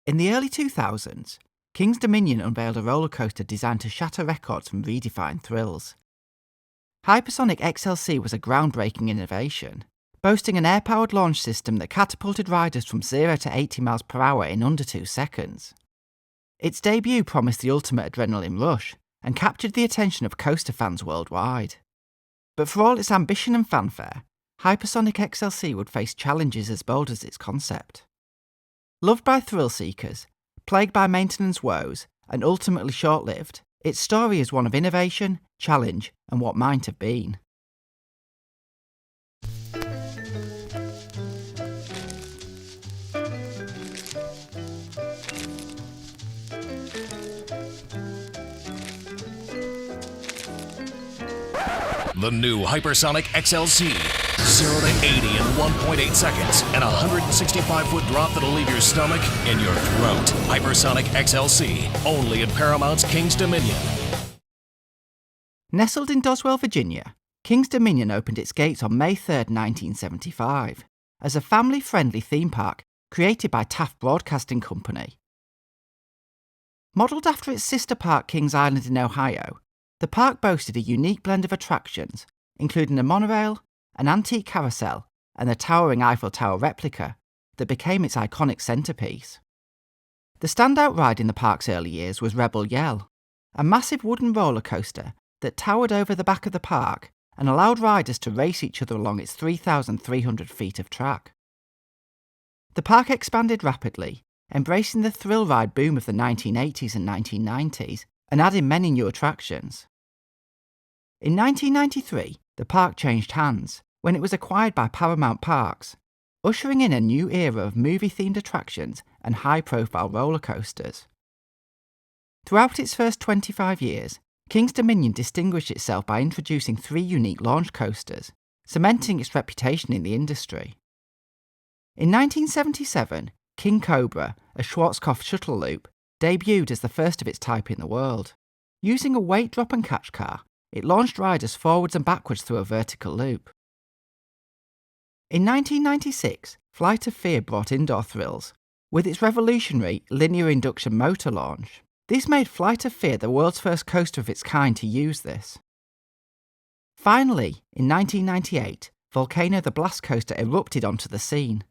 In the early 2000s, King's Dominion unveiled a roller coaster designed to shatter records and redefine thrills. Hypersonic XLC was a groundbreaking innovation, boasting an air-powered launch system that catapulted riders from 0 to 80 miles per hour in under 2 seconds. Its debut promised the ultimate adrenaline rush and captured the attention of coaster fans worldwide. But for all its ambition and fanfare, Hypersonic XLC would face challenges as bold as its concept. Loved by thrill seekers, plagued by maintenance woes, and ultimately short-lived, its story is one of innovation, challenge, and what might have been. The new Hypersonic XLC. 0 to 80 in 1.8 seconds and a 165-foot drop that'll leave your stomach in your throat. Hypersonic XLC, only at Paramount's King's Dominion. Nestled in Doswell, Virginia, King's Dominion opened its gates on May 3, 1975, as a family-friendly theme park created by Taft Broadcasting Company. Modelled after its sister park Kings Island in Ohio, the park boasted a unique blend of attractions, including a monorail, an antique carousel, and the towering Eiffel Tower replica that became its iconic centrepiece. The standout ride in the park's early years was Rebel Yell, a massive wooden roller coaster that towered over the back of the park and allowed riders to race each other along its 3,300 feet of track. The park expanded rapidly, embracing the thrill ride boom of the 1980s and 1990s and adding many new attractions. In 1993, the park changed hands when it was acquired by Paramount Parks, ushering in a new era of movie-themed attractions and high-profile roller coasters. Throughout its first 25 years, King's Dominion distinguished itself by introducing 3 unique launch coasters, cementing its reputation in the industry. In 1977, King Cobra, a Schwarzkopf shuttle loop, debuted as the first of its type in the world. Using a weight drop and catch car, it launched riders forwards and backwards through a vertical loop. In 1996, Flight of Fear brought indoor thrills, with its revolutionary linear induction motor launch. This made Flight of Fear the world's first coaster of its kind to use this. Finally, in 1998, Volcano the Blast Coaster erupted onto the scene,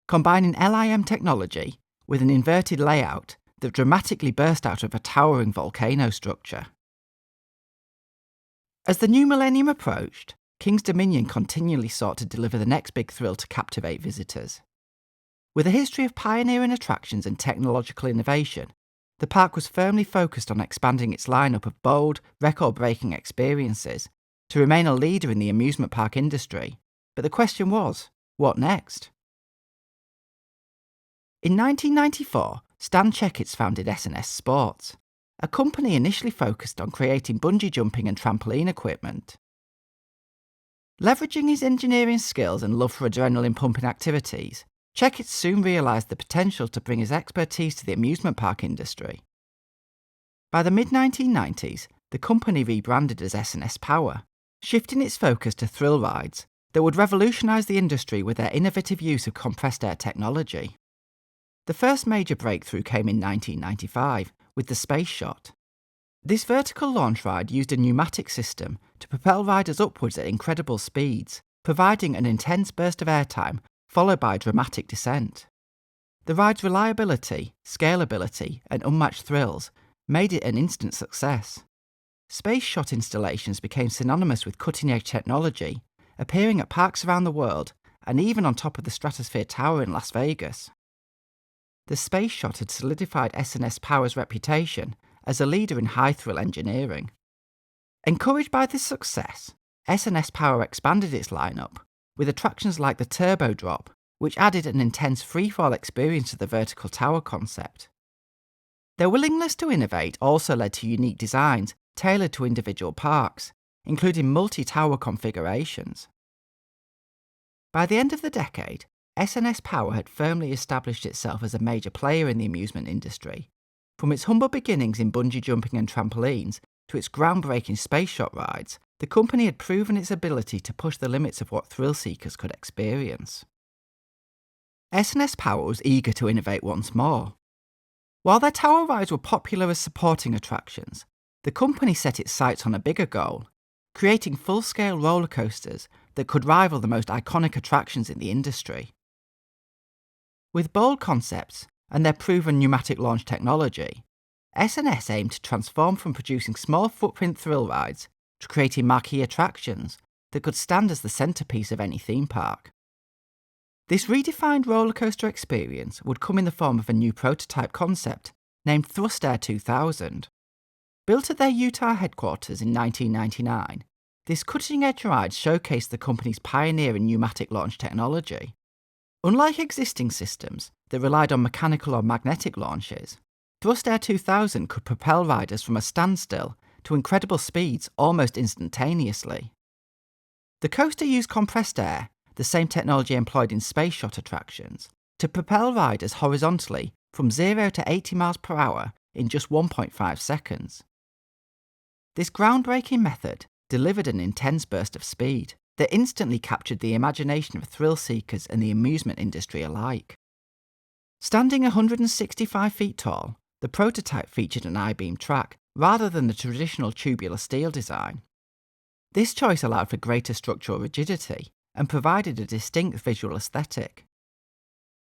combining LIM technology with an inverted layout that dramatically burst out of a towering volcano structure. As the new millennium approached, King's Dominion continually sought to deliver the next big thrill to captivate visitors. With a history of pioneering attractions and technological innovation, the park was firmly focused on expanding its lineup of bold, record-breaking experiences to remain a leader in the amusement park industry. But the question was, what next? In 1994, Stan Checketts founded S&S Sports, a company initially focused on creating bungee jumping and trampoline equipment. Leveraging his engineering skills and love for adrenaline-pumping activities, Checketts soon realised the potential to bring his expertise to the amusement park industry. By the mid-1990s, the company rebranded as S&S Power, shifting its focus to thrill rides that would revolutionise the industry with their innovative use of compressed air technology. The first major breakthrough came in 1995 with the Space Shot. This vertical launch ride used a pneumatic system to propel riders upwards at incredible speeds, providing an intense burst of airtime followed by a dramatic descent. The ride's reliability, scalability, and unmatched thrills made it an instant success. Space Shot installations became synonymous with cutting-edge technology, appearing at parks around the world and even on top of the Stratosphere Tower in Las Vegas. The Space Shot had solidified S&S Power's reputation as a leader in high-thrill engineering. Encouraged by this success, S&S Power expanded its lineup, with attractions like the Turbo Drop, which added an intense freefall experience to the vertical tower concept. Their willingness to innovate also led to unique designs tailored to individual parks, including multi-tower configurations. By the end of the decade, S&S Power had firmly established itself as a major player in the amusement industry. From its humble beginnings in bungee jumping and trampolines to its groundbreaking Space Shot rides, the company had proven its ability to push the limits of what thrill seekers could experience. S&S Power was eager to innovate once more. While their tower rides were popular as supporting attractions, the company set its sights on a bigger goal, creating full-scale roller coasters that could rival the most iconic attractions in the industry. With bold concepts and their proven pneumatic launch technology, S&S aimed to transform from producing small footprint thrill rides to creating marquee attractions that could stand as the centerpiece of any theme park. This redefined roller coaster experience would come in the form of a new prototype concept named Thrust Air 2000. Built at their Utah headquarters in 1999, this cutting-edge ride showcased the company's pioneering pneumatic launch technology. Unlike existing systems that relied on mechanical or magnetic launches, Thrust Air 2000 could propel riders from a standstill to incredible speeds almost instantaneously. The coaster used compressed air, the same technology employed in space shot attractions, to propel riders horizontally from 0 to 80 miles per hour in just 1.5 seconds. This groundbreaking method delivered an intense burst of speed that instantly captured the imagination of thrill seekers and the amusement industry alike. Standing 165 feet tall, the prototype featured an I-beam track rather than the traditional tubular steel design. This choice allowed for greater structural rigidity and provided a distinct visual aesthetic.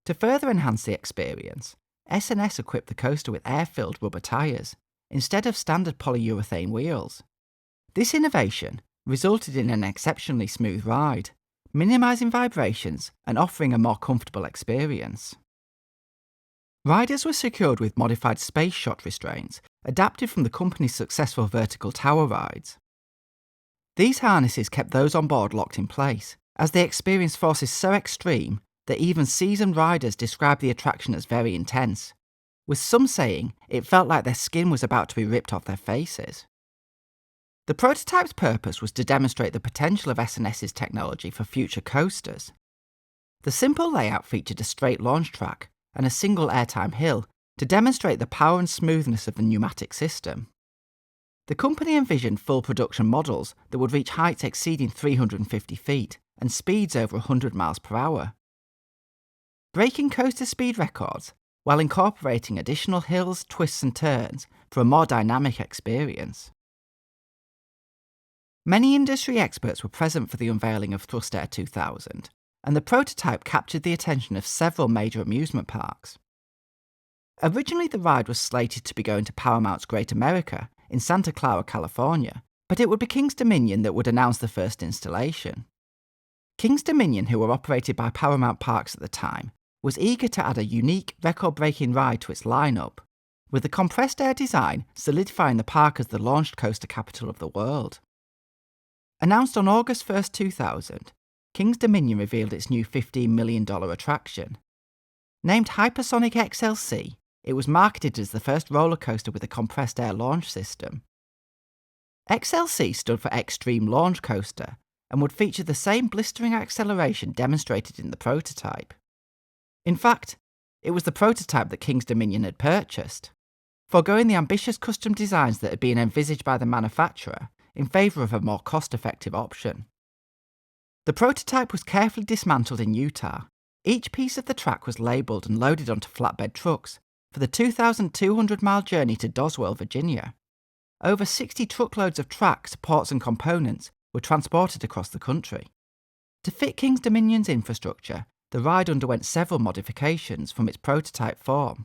To further enhance the experience, S&S equipped the coaster with air-filled rubber tyres instead of standard polyurethane wheels. This innovation resulted in an exceptionally smooth ride, minimising vibrations and offering a more comfortable experience. Riders were secured with modified space shot restraints adapted from the company's successful vertical tower rides. These harnesses kept those on board locked in place, as they experienced forces so extreme that even seasoned riders described the attraction as very intense, with some saying it felt like their skin was about to be ripped off their faces. The prototype's purpose was to demonstrate the potential of S&S's technology for future coasters. The simple layout featured a straight launch track and a single airtime hill to demonstrate the power and smoothness of the pneumatic system. The company envisioned full production models that would reach heights exceeding 350 feet and speeds over 100 miles per hour. Breaking coaster speed records while incorporating additional hills, twists and turns for a more dynamic experience. Many industry experts were present for the unveiling of Thrust Air 2000, and the prototype captured the attention of several major amusement parks. Originally, the ride was slated to be going to Paramount's Great America in Santa Clara, California, but it would be King's Dominion that would announce the first installation. King's Dominion, who were operated by Paramount Parks at the time, was eager to add a unique, record-breaking ride to its lineup, with the compressed air design solidifying the park as the launched coaster capital of the world. Announced on August 1, 2000, King's Dominion revealed its new $15 million attraction. Named Hypersonic XLC, it was marketed as the first roller coaster with a compressed air launch system. XLC stood for Xtreme Launch Coaster and would feature the same blistering acceleration demonstrated in the prototype. In fact, it was the prototype that King's Dominion had purchased, foregoing the ambitious custom designs that had been envisaged by the manufacturer in favour of a more cost-effective option. The prototype was carefully dismantled in Utah. Each piece of the track was labelled and loaded onto flatbed trucks for the 2,200-mile journey to Doswell, Virginia. Over 60 truckloads of track, supports and components were transported across the country. To fit King's Dominion's infrastructure, the ride underwent several modifications from its prototype form.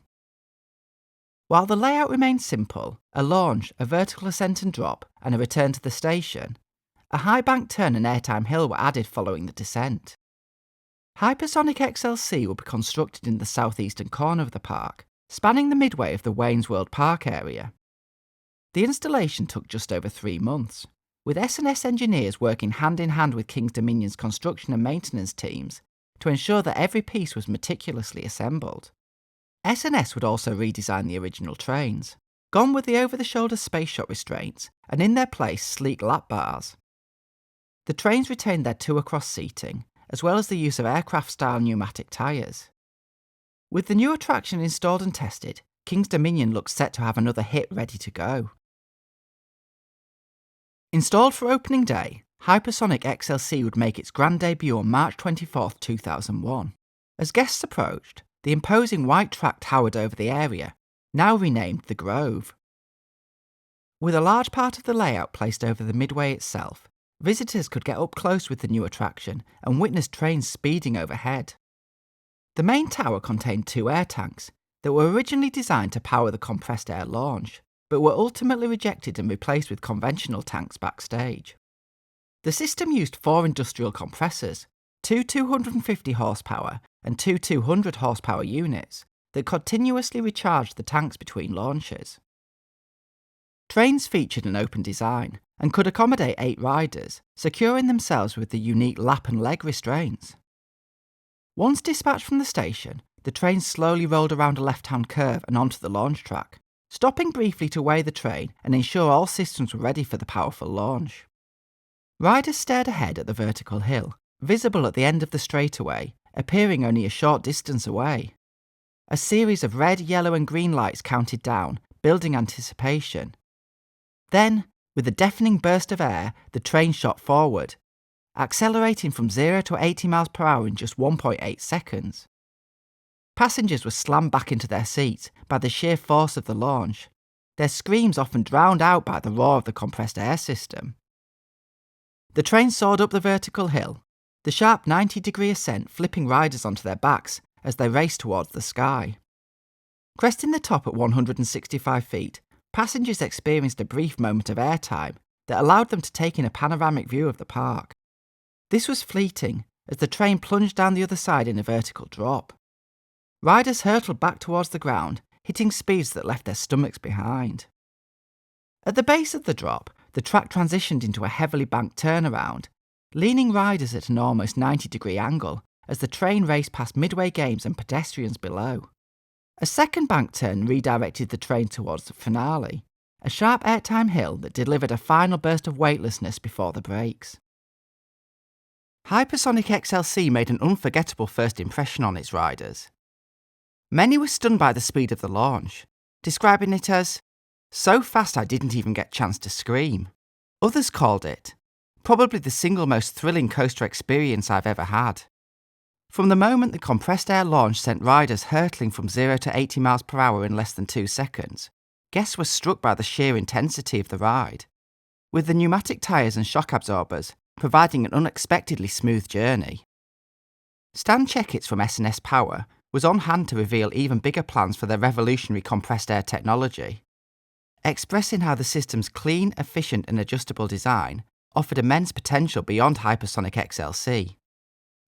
While the layout remained simple, a launch, a vertical ascent and drop, and a return to the station, a high bank turn and airtime hill were added following the descent. Hypersonic XLC will be constructed in the southeastern corner of the park, spanning the midway of the Wayne's World Park area. The installation took just over 3 months, with S&S engineers working hand in hand with King's Dominion's construction and maintenance teams to ensure that every piece was meticulously assembled. S&S would also redesign the original trains, gone with the over-the-shoulder space shot restraints, and in their place sleek lap bars. The trains retained their two-across seating, as well as the use of aircraft-style pneumatic tyres. With the new attraction installed and tested, King's Dominion looks set to have another hit ready to go. Installed for opening day, Hypersonic XLC would make its grand debut on March 24, 2001. As guests approached, the imposing white track towered over the area, now renamed the Grove. With a large part of the layout placed over the midway itself, visitors could get up close with the new attraction and witness trains speeding overhead. The main tower contained 2 air tanks that were originally designed to power the compressed air launch, but were ultimately rejected and replaced with conventional tanks backstage. The system used 4 industrial compressors, 2 250 horsepower and 2 200 horsepower units that continuously recharged the tanks between launches. Trains featured an open design and could accommodate 8 riders, securing themselves with the unique lap and leg restraints. Once dispatched from the station, the train slowly rolled around a left-hand curve and onto the launch track, stopping briefly to weigh the train and ensure all systems were ready for the powerful launch. Riders stared ahead at the vertical hill, visible at the end of the straightaway, appearing only a short distance away. A series of red, yellow and green lights counted down, building anticipation. Then, with a deafening burst of air, the train shot forward, accelerating from 0 to 80 miles per hour in just 1.8 seconds. Passengers were slammed back into their seats by the sheer force of the launch, their screams often drowned out by the roar of the compressed air system. The train soared up the vertical hill, the sharp 90-degree ascent flipping riders onto their backs as they raced towards the sky. Cresting the top at 165 feet, passengers experienced a brief moment of airtime that allowed them to take in a panoramic view of the park. This was fleeting, as the train plunged down the other side in a vertical drop. Riders hurtled back towards the ground, hitting speeds that left their stomachs behind. At the base of the drop, the track transitioned into a heavily banked turnaround, leaning riders at an almost 90-degree angle as the train raced past midway games and pedestrians below. A second bank turn redirected the train towards the finale, a sharp airtime hill that delivered a final burst of weightlessness before the brakes. Hypersonic XLC made an unforgettable first impression on its riders. Many were stunned by the speed of the launch, describing it as so fast I didn't even get a chance to scream. Others called it probably the single most thrilling coaster experience I've ever had. From the moment the compressed air launch sent riders hurtling from 0 to 80 miles per hour in less than 2 seconds, guests were struck by the sheer intensity of the ride, with the pneumatic tyres and shock absorbers providing an unexpectedly smooth journey. Stan Checketts from S&S Power was on hand to reveal even bigger plans for their revolutionary compressed air technology, expressing how the system's clean, efficient and adjustable design offered immense potential beyond Hypersonic XLC.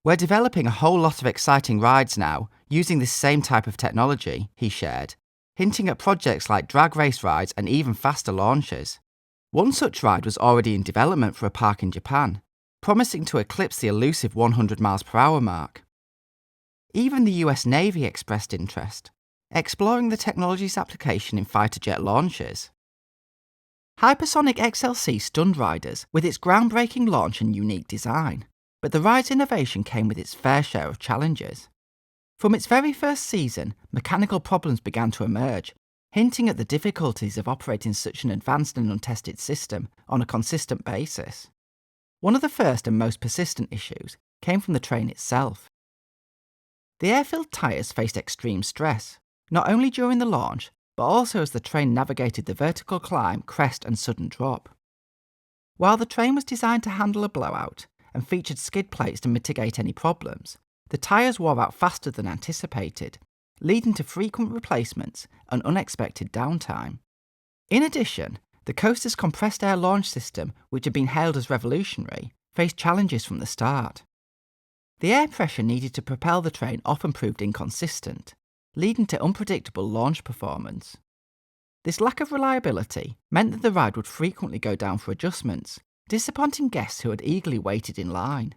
We're developing a whole lot of exciting rides now using this same type of technology, he shared, hinting at projects like drag race rides and even faster launches. One such ride was already in development for a park in Japan, promising to eclipse the elusive 100 miles per hour mark. Even the US Navy expressed interest, exploring the technology's application in fighter jet launches. Hypersonic XLC stunned riders with its groundbreaking launch and unique design, but the ride's innovation came with its fair share of challenges. From its very first season, mechanical problems began to emerge, hinting at the difficulties of operating such an advanced and untested system on a consistent basis. One of the first and most persistent issues came from the train itself. The air-filled tyres faced extreme stress, not only during the launch, but also as the train navigated the vertical climb, crest and sudden drop. While the train was designed to handle a blowout and featured skid plates to mitigate any problems, the tyres wore out faster than anticipated, leading to frequent replacements and unexpected downtime. In addition, the coaster's compressed air launch system, which had been hailed as revolutionary, faced challenges from the start. The air pressure needed to propel the train often proved inconsistent, leading to unpredictable launch performance. This lack of reliability meant that the ride would frequently go down for adjustments, disappointing guests who had eagerly waited in line.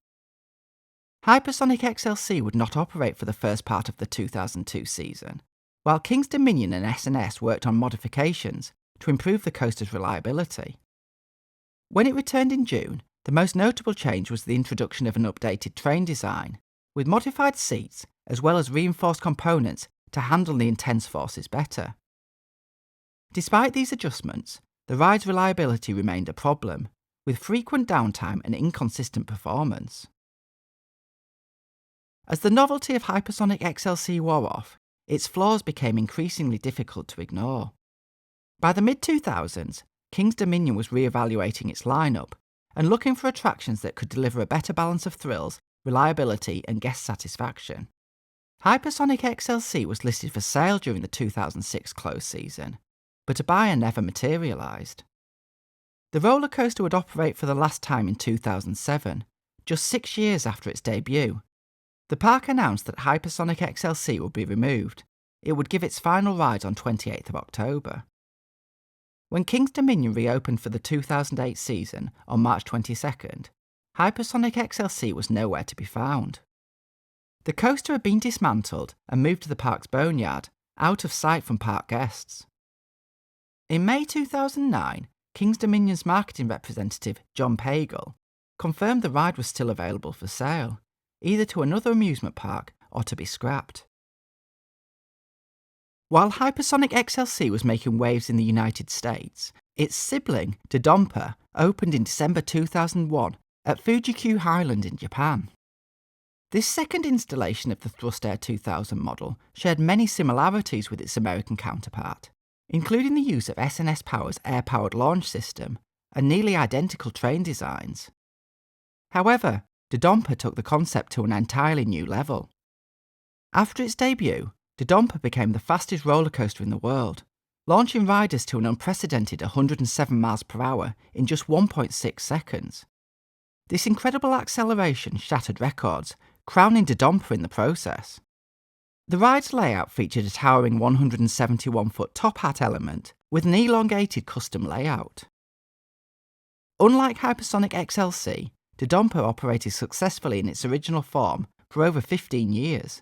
Hypersonic XLC would not operate for the first part of the 2002 season, while King's Dominion and S&S worked on modifications to improve the coaster's reliability. When it returned in June, the most notable change was the introduction of an updated train design, with modified seats as well as reinforced components to handle the intense forces better. Despite these adjustments, the ride's reliability remained a problem, with frequent downtime and inconsistent performance. As the novelty of Hypersonic XLC wore off, its flaws became increasingly difficult to ignore. By the mid-2000s, King's Dominion was re-evaluating its lineup and looking for attractions that could deliver a better balance of thrills, reliability and guest satisfaction. Hypersonic XLC was listed for sale during the 2006 close season, but a buyer never materialised. The roller coaster would operate for the last time in 2007, just 6 years after its debut. The park announced that Hypersonic XLC would be removed. It would give its final ride on 28th of October. When King's Dominion reopened for the 2008 season on March 22nd, Hypersonic XLC was nowhere to be found. The coaster had been dismantled and moved to the park's boneyard, out of sight from park guests. In May 2009, King's Dominion's marketing representative, John Pagel, confirmed the ride was still available for sale, either to another amusement park or to be scrapped. While Hypersonic XLC was making waves in the United States, its sibling, Dodonpa, opened in December 2001 at Fuji-Q Highland in Japan. This second installation of the Thrust Air 2000 model shared many similarities with its American counterpart, including the use of S&S Power's air-powered launch system and nearly identical train designs. However, Dodonpa took the concept to an entirely new level. After its debut, Dodonpa became the fastest roller coaster in the world, launching riders to an unprecedented 107 miles per hour in just 1.6 seconds. This incredible acceleration shattered records, crowning Dodonpa in the process. The ride's layout featured a towering 171-foot top hat element with an elongated custom layout. Unlike Hypersonic XLC, Dodonpa operated successfully in its original form for over 15 years.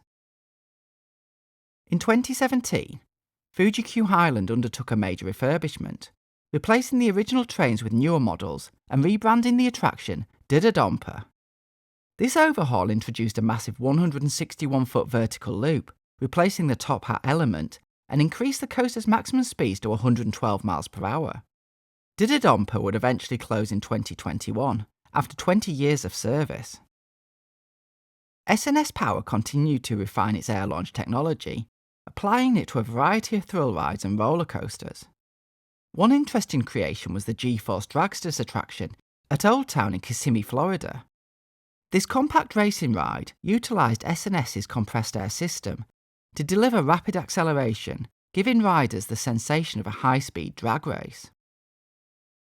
In 2017, Fuji-Q Highland undertook a major refurbishment, replacing the original trains with newer models and rebranding the attraction Dodonpa. This overhaul introduced a massive 161-foot vertical loop, replacing the top hat element, and increased the coaster's maximum speeds to 112 miles per hour. Dodonpa would eventually close in 2021, after 20 years of service. S&S Power continued to refine its air launch technology, applying it to a variety of thrill rides and roller coasters. One interesting creation was the G-Force Dragsters attraction at Old Town in Kissimmee, Florida. This compact racing ride utilised S&S's compressed air system to deliver rapid acceleration, giving riders the sensation of a high-speed drag race.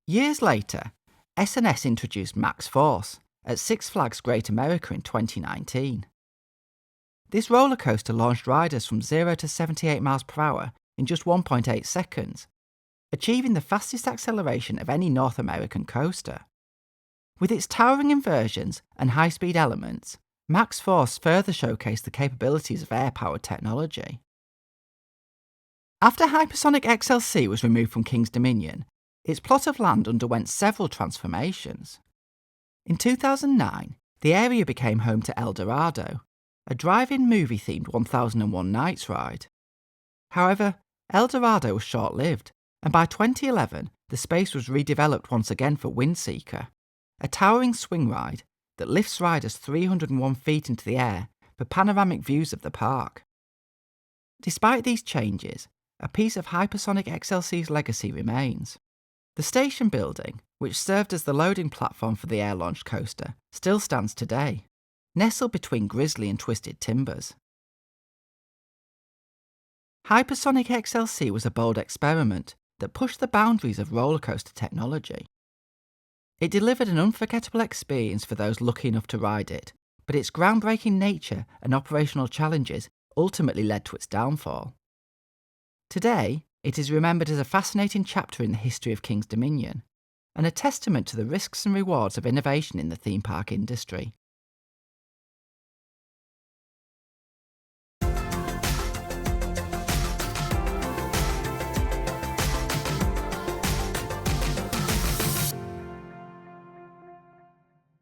Years later, S&S introduced Max Force at Six Flags Great America in 2019. This roller coaster launched riders from 0 to 78 miles per hour in just 1.8 seconds, achieving the fastest acceleration of any North American coaster. With its towering inversions and high-speed elements, Max Force further showcased the capabilities of air-powered technology. After Hypersonic XLC was removed from King's Dominion, its plot of land underwent several transformations. In 2009, the area became home to El Dorado, a drive-in movie-themed 1001 Nights ride. However, El Dorado was short-lived, and by 2011, the space was redeveloped once again for Windseeker, a towering swing ride that lifts riders 301 feet into the air for panoramic views of the park. Despite these changes, a piece of Hypersonic XLC's legacy remains. The station building, which served as the loading platform for the air-launched coaster, still stands today, nestled between Grizzly and Twisted Timbers. Hypersonic XLC was a bold experiment that pushed the boundaries of roller coaster technology. It delivered an unforgettable experience for those lucky enough to ride it, but its groundbreaking nature and operational challenges ultimately led to its downfall. Today, it is remembered as a fascinating chapter in the history of King's Dominion, and a testament to the risks and rewards of innovation in the theme park industry.